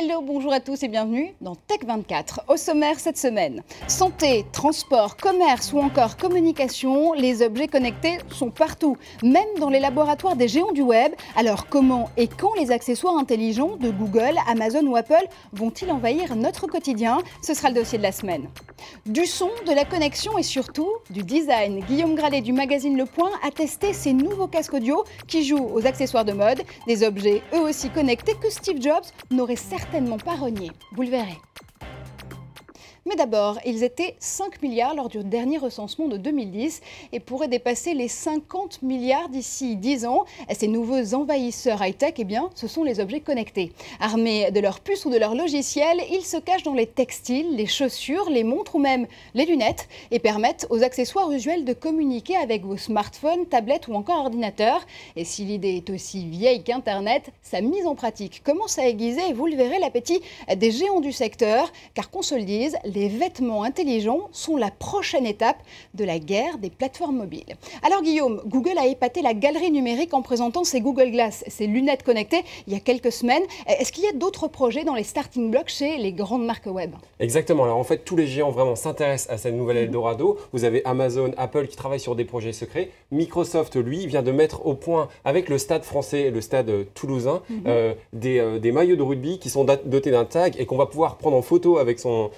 Hello, bonjour à tous et bienvenue dans Tech24. Au sommaire cette semaine, santé, transport, commerce ou encore communication, les objets connectés sont partout, même dans les laboratoires des géants du web. Alors comment et quand les accessoires intelligents de Google, Amazon ou Apple vont-ils envahir notre quotidien? Ce sera le dossier de la semaine. Du son, de la connexion et surtout du design. Guillaume Gralet du magazine Le Point a testé ces nouveaux casques audio qui jouent aux accessoires de mode, des objets eux aussi connectés que Steve Jobs n'aurait certainement pas renié. Vous le verrez. Mais d'abord, ils étaient 5 milliards lors du dernier recensement de 2010 et pourraient dépasser les 50 milliards d'ici 10 ans. Ces nouveaux envahisseurs high-tech, eh bien, ce sont les objets connectés. Armés de leurs puces ou de leurs logiciels, ils se cachent dans les textiles, les chaussures, les montres ou même les lunettes et permettent aux accessoires usuels de communiquer avec vos smartphones, tablettes ou encore ordinateurs. Et si l'idée est aussi vieille qu'Internet, sa mise en pratique commence à aiguiser et vous le verrez l'appétit des géants du secteur, car qu'on se le dise, les vêtements intelligents sont la prochaine étape de la guerre des plateformes mobiles. Alors Guillaume, Google a épaté la galerie numérique en présentant ses Google Glass, ses lunettes connectées, il y a quelques semaines. Est-ce qu'il y a d'autres projets dans les starting blocks chez les grandes marques web? Exactement. Alors en fait, tous les géants vraiment s'intéressent à cette nouvelle Eldorado. Vous avez Amazon, Apple qui travaillent sur des projets secrets. Microsoft, lui, vient de mettre au point avec le Stade français et le Stade toulousain des maillots de rugby qui sont dotés d'un tag et qu'on va pouvoir prendre en photo avec son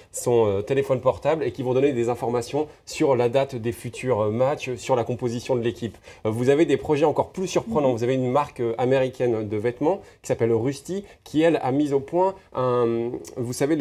téléphone portable et qui vont donner des informations sur la date des futurs matchs, sur la composition de l'équipe. Vous avez des projets encore plus surprenants. Vous avez une marque américaine de vêtements qui s'appelle Rusty qui, elle, a mis au point vous savez,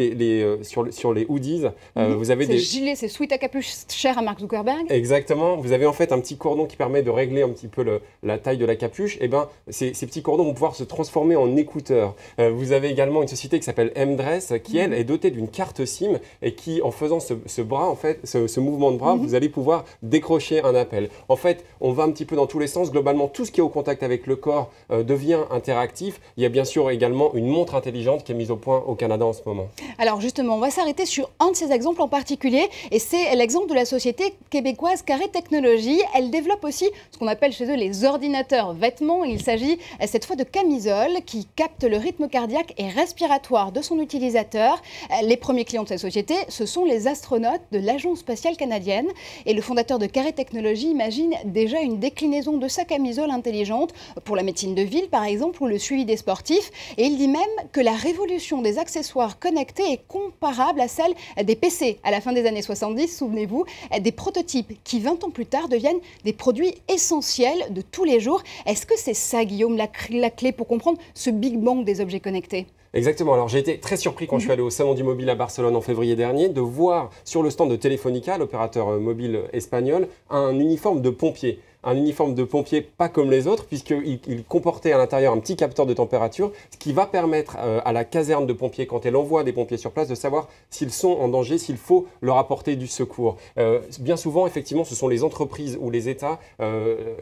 sur les hoodies, vous avez des gilets, ces sweats à capuche chers à Mark Zuckerberg. Exactement. Vous avez en fait un petit cordon qui permet de régler un petit peu la taille de la capuche. Et ben, ces petits cordons vont pouvoir se transformer en écouteurs. Vous avez également une société qui s'appelle M-Dress qui, elle, est dotée d'une carte SIM et qui, en faisant ce bras, en fait, ce mouvement de bras, vous allez pouvoir décrocher un appel. En fait, on va un petit peu dans tous les sens. Globalement, tout ce qui est au contact avec le corps devient interactif. Il y a bien sûr également une montre intelligente qui est mise au point au Canada en ce moment. Alors justement, on va s'arrêter sur un de ces exemples en particulier et c'est l'exemple de la société québécoise Carré Technologies. Elle développe aussi ce qu'on appelle chez eux les ordinateurs vêtements. Il s'agit cette fois de camisoles qui captent le rythme cardiaque et respiratoire de son utilisateur. Les premiers clients de cette société, ce sont les astronautes de l'Agence spatiale canadienne. Et le fondateur de Carré Technologies imagine déjà une déclinaison de sa camisole intelligente pour la médecine de ville, par exemple, ou le suivi des sportifs. Et il dit même que la révolution des accessoires connectés est comparable à celle des PC à la fin des années 70, souvenez-vous, des prototypes qui 20 ans plus tard deviennent des produits essentiels de tous les jours. Est-ce que c'est ça, Guillaume, la clé pour comprendre ce Big Bang des objets connectés? Exactement. Alors j'ai été très surpris quand je suis allé au Salon du Mobile à Barcelone en février dernier de voir sur le stand de Telefónica, l'opérateur mobile espagnol, un uniforme de pompier. Un uniforme de pompier pas comme les autres puisqu'il comportait à l'intérieur un petit capteur de température, ce qui va permettre à la caserne de pompiers, quand elle envoie des pompiers sur place, de savoir s'ils sont en danger, s'il faut leur apporter du secours. Bien souvent, effectivement, ce sont les entreprises ou les États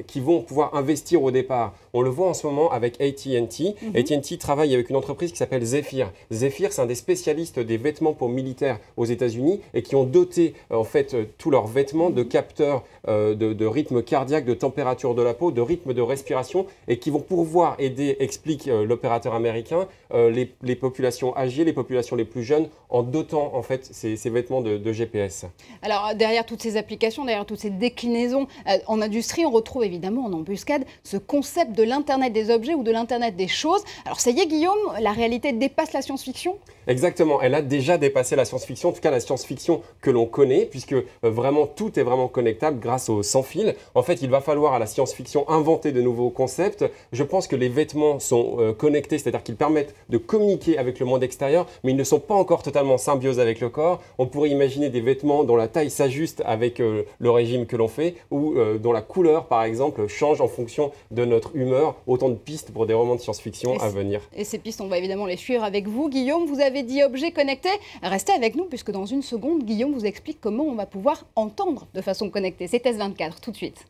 qui vont pouvoir investir au départ. On le voit en ce moment avec AT&T. AT&T travaille avec une entreprise qui s'appelle Zephyr. Zephyr, c'est un des spécialistes des vêtements pour militaires aux États-Unis et qui ont doté en fait tous leurs vêtements de capteurs de rythme cardiaque, de température de la peau, de rythme de respiration et qui vont pouvoir aider, explique l'opérateur américain, les populations âgées, les populations les plus jeunes en dotant en fait ces vêtements de GPS. Alors derrière toutes ces applications, derrière toutes ces déclinaisons en industrie, on retrouve évidemment en embuscade ce concept de l'Internet des objets ou de l'Internet des choses. Alors ça y est Guillaume, la réalité dépasse la science-fiction? Exactement, elle a déjà dépassé la science-fiction, en tout cas la science-fiction que l'on connaît, puisque vraiment tout est vraiment connectable grâce au sans fil. En fait, il va falloir à la science-fiction inventer de nouveaux concepts. Je pense que les vêtements sont connectés, c'est-à-dire qu'ils permettent de communiquer avec le monde extérieur, mais ils ne sont pas encore totalement symbiose avec le corps. On pourrait imaginer des vêtements dont la taille s'ajuste avec le régime que l'on fait, ou dont la couleur, par exemple, change en fonction de notre humeur. Autant de pistes pour des romans de science-fiction à venir. Et ces pistes, on va évidemment les suivre avec vous. Guillaume, vous avez dit objets connectés. Restez avec nous, puisque dans une seconde, Guillaume vous explique comment on va pouvoir entendre de façon connectée. C'est S24, tout de suite.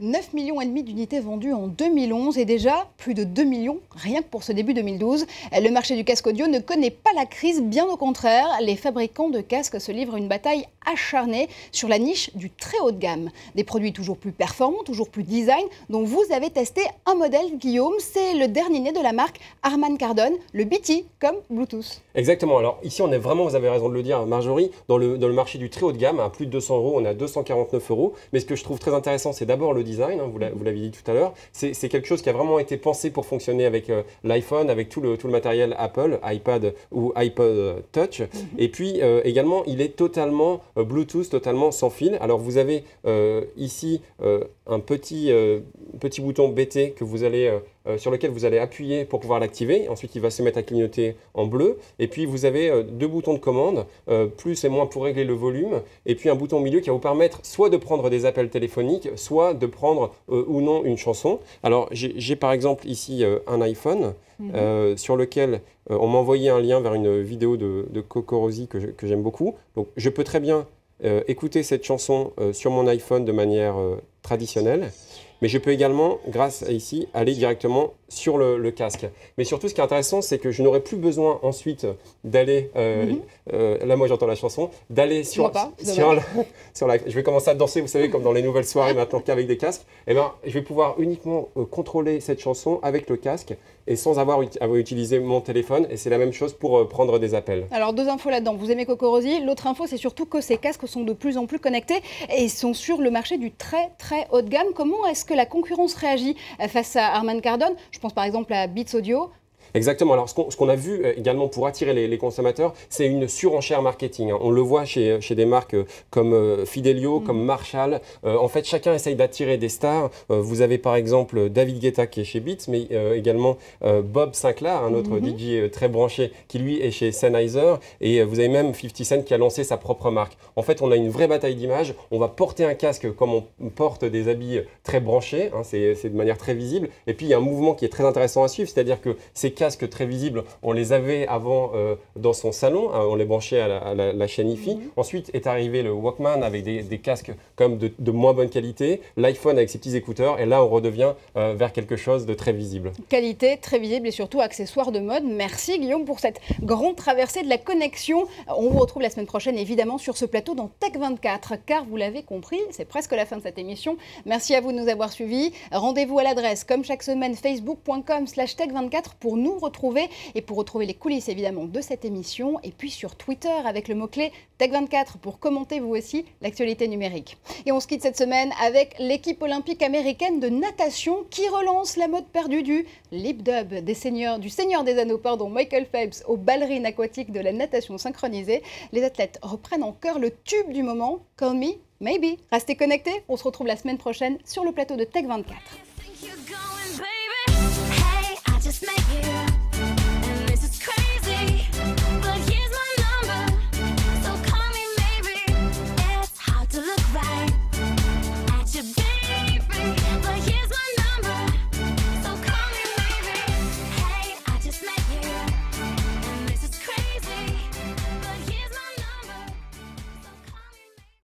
9,5 millions d'unités vendues en 2011 et déjà plus de 2 millions rien que pour ce début 2012. Le marché du casque audio ne connaît pas la crise, bien au contraire. Les fabricants de casques se livrent une bataille acharnée sur la niche du très haut de gamme. Des produits toujours plus performants, toujours plus design, dont vous avez testé un modèle, Guillaume. C'est le dernier né de la marque Harman Kardon, le BT comme Bluetooth. Exactement. Alors ici, on est vraiment, vous avez raison de le dire, Marjorie, dans le marché du très haut de gamme, à plus de 200 €, on est à 249 €. Mais ce que je trouve très intéressant, c'est d'abord le design, hein, vous l'avez dit tout à l'heure. C'est quelque chose qui a vraiment été pensé pour fonctionner avec l'iPhone, avec tout le matériel Apple, iPad ou iPod Touch. Et puis également, il est totalement Bluetooth, totalement sans fil. Alors vous avez ici un petit bouton BT que vous allez, sur lequel vous allez appuyer pour pouvoir l'activer. Ensuite, il va se mettre à clignoter en bleu. Et puis, vous avez deux boutons de commande, plus et moins pour régler le volume. Et puis, un bouton au milieu qui va vous permettre soit de prendre des appels téléphoniques, soit de prendre ou non une chanson. Alors, j'ai par exemple ici un iPhone sur lequel on m'a envoyé un lien vers une vidéo de Cocorosi que j'aime beaucoup. Donc, je peux très bien écouter cette chanson sur mon iPhone de manière traditionnelle. Mais je peux également, grâce à ici, aller directement sur le casque. Mais surtout, ce qui est intéressant, c'est que je n'aurai plus besoin ensuite d'aller, là moi j'entends la chanson, d'aller sur la... Je vais commencer à danser, vous savez, comme dans les nouvelles soirées maintenant qu'avec des casques. Eh bien, je vais pouvoir uniquement contrôler cette chanson avec le casque et sans avoir à utiliser mon téléphone. Et c'est la même chose pour prendre des appels. Alors, deux infos là-dedans. Vous aimez Cocorosi. L'autre info, c'est surtout que ces casques sont de plus en plus connectés et sont sur le marché du très haut de gamme. Comment est-ce que la concurrence réagit face à Harman Kardon? Je pense par exemple à Beats Audio. Exactement. Alors, ce qu'on a vu également pour attirer les consommateurs, c'est une surenchère marketing. On le voit chez des marques comme Fidelio, comme Marshall. En fait, chacun essaye d'attirer des stars. Vous avez par exemple David Guetta qui est chez Beats, mais également Bob Sinclair, un autre DJ très branché, qui lui est chez Sennheiser. Et vous avez même 50 Cent qui a lancé sa propre marque. En fait, on a une vraie bataille d'images. On va porter un casque comme on porte des habits très branchés. Hein, c'est de manière très visible. Et puis, il y a un mouvement qui est très intéressant à suivre, c'est-à-dire que ces casques très visibles, on les avait avant dans son salon, hein, on les branchait à la chaîne hi-fi. Ensuite est arrivé le Walkman avec des casques comme de moins bonne qualité, l'iPhone avec ses petits écouteurs, et là on redevient vers quelque chose de très visible. Qualité, très visible et surtout accessoire de mode. Merci Guillaume pour cette grande traversée de la connexion. On vous retrouve la semaine prochaine évidemment sur ce plateau dans Tech 24, car vous l'avez compris, c'est presque la fin de cette émission. Merci à vous de nous avoir suivis. Rendez-vous à l'adresse, comme chaque semaine, facebook.com/tech24 pour nous retrouver et pour retrouver les coulisses évidemment de cette émission, et puis sur Twitter avec le mot-clé Tech24 pour commenter vous aussi l'actualité numérique. Et on se quitte cette semaine avec l'équipe olympique américaine de natation qui relance la mode perdue du lip dub du Seigneur des Anneaux, Michael Phelps, aux ballerines aquatiques de la natation synchronisée. Les athlètes reprennent en chœur le tube du moment, Call Me Maybe. Restez connectés, on se retrouve la semaine prochaine sur le plateau de Tech 24.